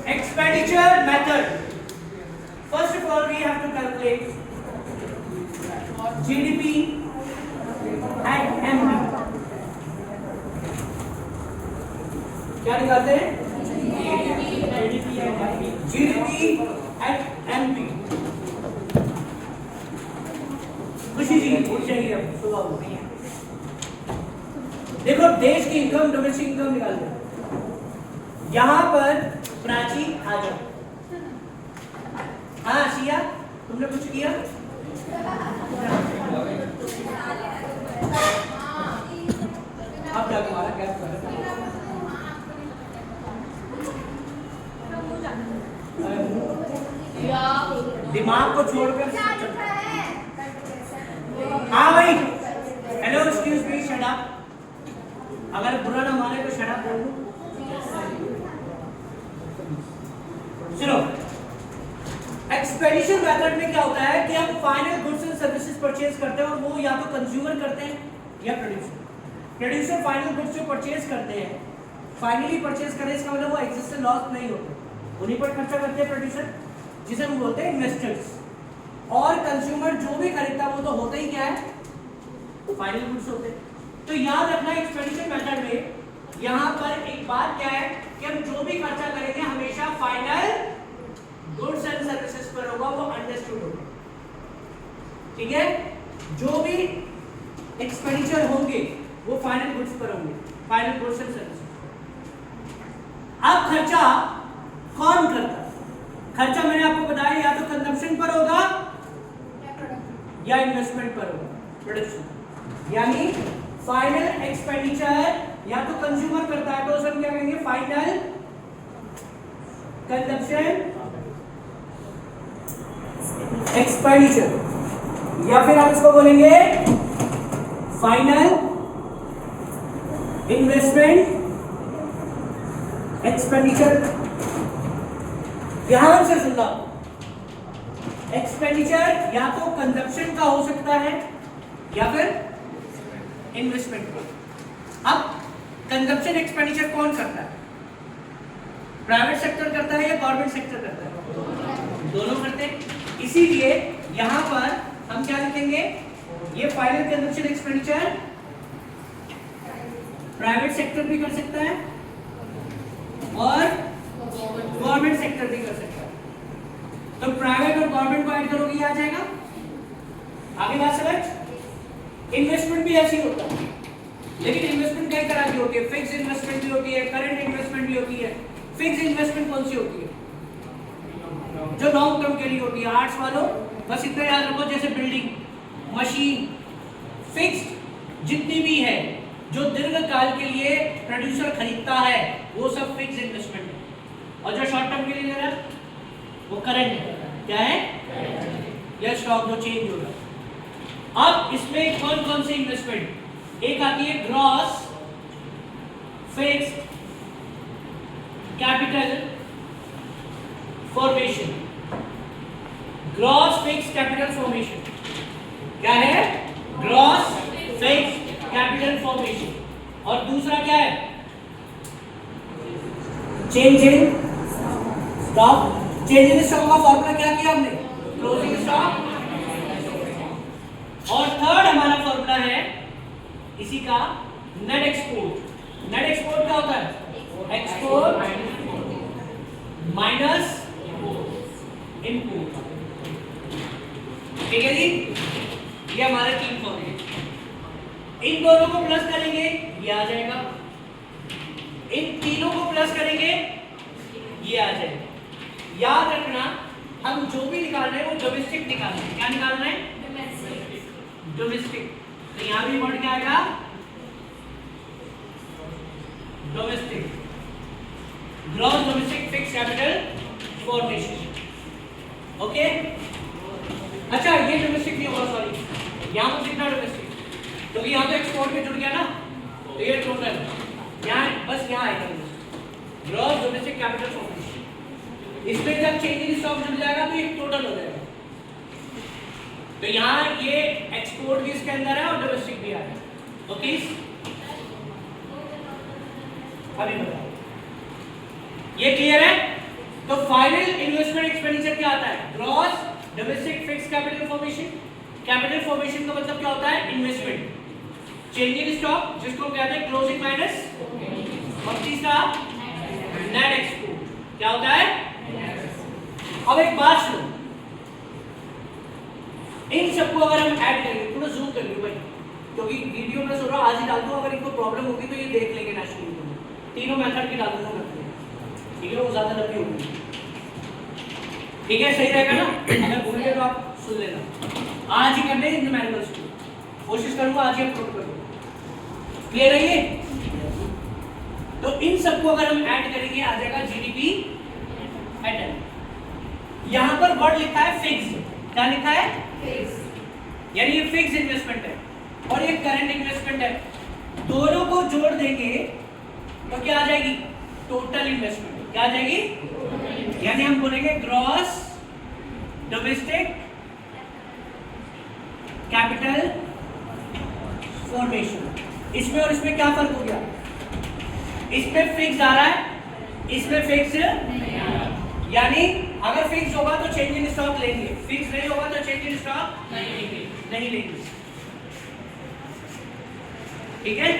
Expenditure method. First of all, we have to calculate GDP and MP. क्या निकालते हैं? GDP and MP. खुशी जी पूछ जाएगी अब सुबह हो रही है। देखो देश की इनकम, डोमेस्टिक इनकम निकालते हैं। यहाँ पर प्राची आ जाओ। हाँ सिया, तुमने कुछ किया? अब क्या तुम्हारा क्या दिमाग को छोड़कर। हाँ भाई, hello excuse me, shut up. अगर बुरा ना माने तो शट अप बोल दो। सुनो, एक्सपेंडिचर मेथड में क्या होता है कि हम final goods and services purchase करते हैं और वो या तो कंज्यूमर करते हैं या प्रोड्यूसर फाइनल गुड्स जो परचेज करते हैं, फाइनली परचेज करें, इसका मतलब वो एग्जिस्टेंस लॉस नहीं होता, उन्हीं पर खर्चा करते हैं प्रोड्यूसर, जिसे हम बोलते हैं इन्वेस्टर्स। और कंज्यूमर जो भी खरीदता है वो तो होता ही क्या है, फाइनल गुड्स होते हैं। तो याद रखना एक्सपेंडिचर मेथड में यहाँ पर एक बात क्या है कि हम जो भी खर्चा करेंगे हमेशा फाइनल गुड्स एंड सर्विसेज पर होगा, वो अंडरस्टूड होगा। ठीक है, जो भी एक्सपेंडिचर होंगे वो फाइनल गुड्स पर होंगे, फाइनल गुड्स एंड सर्विसेज। अब खर्चा कौन करता है? खर्चा मैंने आपको बताया या तो कंजम्पशन पर होगा या इन्वेस्टमेंट पर होगा, प्रोडक्शन। यानी फाइनल एक्सपेंडिचर या तो कंज्यूमर करता है तो उसे हम क्या कहेंगे, फाइनल कंजम्पशन एक्सपेंडिचर, या फिर आप इसको बोलेंगे फाइनल इन्वेस्टमेंट एक्सपेंडिचर। ध्यान से सुनना, एक्सपेंडिचर या तो कंजम्पशन का हो सकता है या फिर इन्वेस्टमेंट का। अब कंजम्पशन एक्सपेंडिचर कौन करता है? प्राइवेट सेक्टर करता है या गवर्नमेंट सेक्टर करता है? दोनों करते हैं। इसीलिए यहां पर हम क्या लिखेंगे, ये final consumption expenditure private sector भी कर सकता है और गवर्नमेंट सेक्टर भी कर सकता है। तो प्राइवेट और गवर्नमेंट को ऐड करोगे ये आ जाएगा। आगे बात समझ। इन्वेस्टमेंट भी ऐसी होता है, लेकिन इन्वेस्टमेंट कई तरह की होती है। फिक्स इन्वेस्टमेंट भी होती है, करंट इन्वेस्टमेंट भी होती है। फिक्स इन्वेस्टमेंट कौन सी होती है? जो लॉन्ग टर्म के लिए होती है। आर्ट्स वालों बस इतना याद रखो, जैसे बिल्डिंग, मशीन, फिक्स्ड जितनी भी है जो दीर्घकाल के लिए प्रोड्यूसर खरीदता है वो सब फिक्स इन्वेस्टमेंट है। और जो शॉर्ट टर्म के लिए ले रहा है वो करंट है। क्या है? या स्टॉक जो चेंज हो रहा है। अब इसमें कौन कौन सी इन्वेस्टमेंट? एक आती है gross fixed capital formation. Gross fixed capital formation क्या है? Gross fixed capital formation. और दूसरा क्या है? Change in stock. Change in stock का फॉर्मूला क्या किया हमने? Closing stock. और थर्ड हमारा फॉर्मूला है इसी का, नेट एक्सपोर्ट। नेट एक्सपोर्ट क्या होता है? Export minus input. ठीक है जी, ये हमारे तीन फॉर्मूले। इन दोनों को प्लस करेंगे ये आ जाएगा, इन तीनों को प्लस करेंगे ये आ जाएगा। याद रखना, हम जो भी निकाल रहे हैं वो डोमेस्टिक निकाल रहे हैं। क्या निकाल रहे हैं? डोमेस्टिक। तो यहां भी वर्ड क्या आएगा? Domestic. Gross domestic fixed capital formation. Okay, अच्छा ये डोमेस्टिक नहीं होगा, सॉरी, यहां पर कितना डोमेस्टिक, क्योंकि यहां तो एक्सपोर्ट में जुड़ गया ना, तो ये टोटल यहां बस यहां आएगा ग्रॉस डोमेस्टिक कैपिटल फॉर्मेशन। इसमें जब चेंज इन स्टॉक जुड़ जाएगा तो ये टोटल हो जाएगा। तो यहाँ ये एक्सपोर्ट भी इसके अंदर है और डोमेस्टिक भी आ रहा है। ओके, अभी बताओ, ये क्लियर है? तो फाइनल इन्वेस्टमेंट एक्सपेंडिचर क्या आता है? Gross domestic fixed capital formation. Capital formation का मतलब क्या होता है? इन्वेस्टमेंट। चेंजिंग स्टॉक जिसको हम कहते हैं क्लोजिंग माइनस, और तीसरा नेट एक्सपोर्ट क्या होता है? अब एक बात सुनो, इन सबको अगर हम ऐड करेंगे, थोड़ा जूम कर लो भाई, क्योंकि वीडियो में सोच रहा हूं आज ही डाल दूं, अगर इनको प्रॉब्लम होगी तो ये देख लेंगे नेशनल में। तीनों मेथड की डाल दूंगा मैं, ठीक है? वो ज्यादा लंबी होगी, ठीक है? सही रहेगा ना? अगर भूल गए तो आप सुन लेना। आज ही करने इन मैनुअल्स को कोशिश करूंगा, आज ही अपलोड कर दूंगा। क्लियर है ये? तो इन सबको अगर हम ऐड करेंगे आ जाएगा जीडीपी एट। यहां पर वर्ड लिखा है फिक्स। क्या लिखा है? फिक्स। यानी ये फिक्स इन्वेस्टमेंट है और ये करंट इन्वेस्टमेंट है। दोनों को जोड़ देंगे तो क्या आ जाएगी? Total investment. क्या आ जाएगी? यानी हम बोलेंगे ग्रॉस डोमेस्टिक कैपिटल फॉर्मेशन। इसमें और इसमें क्या फर्क हो गया? इसमें फिक्स आ रहा है, इसमें फिक्स यानी अगर फिक्स होगा तो चेंज इन स्टॉक लेंगे, फिक्स नहीं होगा तो चेंज इन स्टॉक नहीं लेंगे। ठीक है?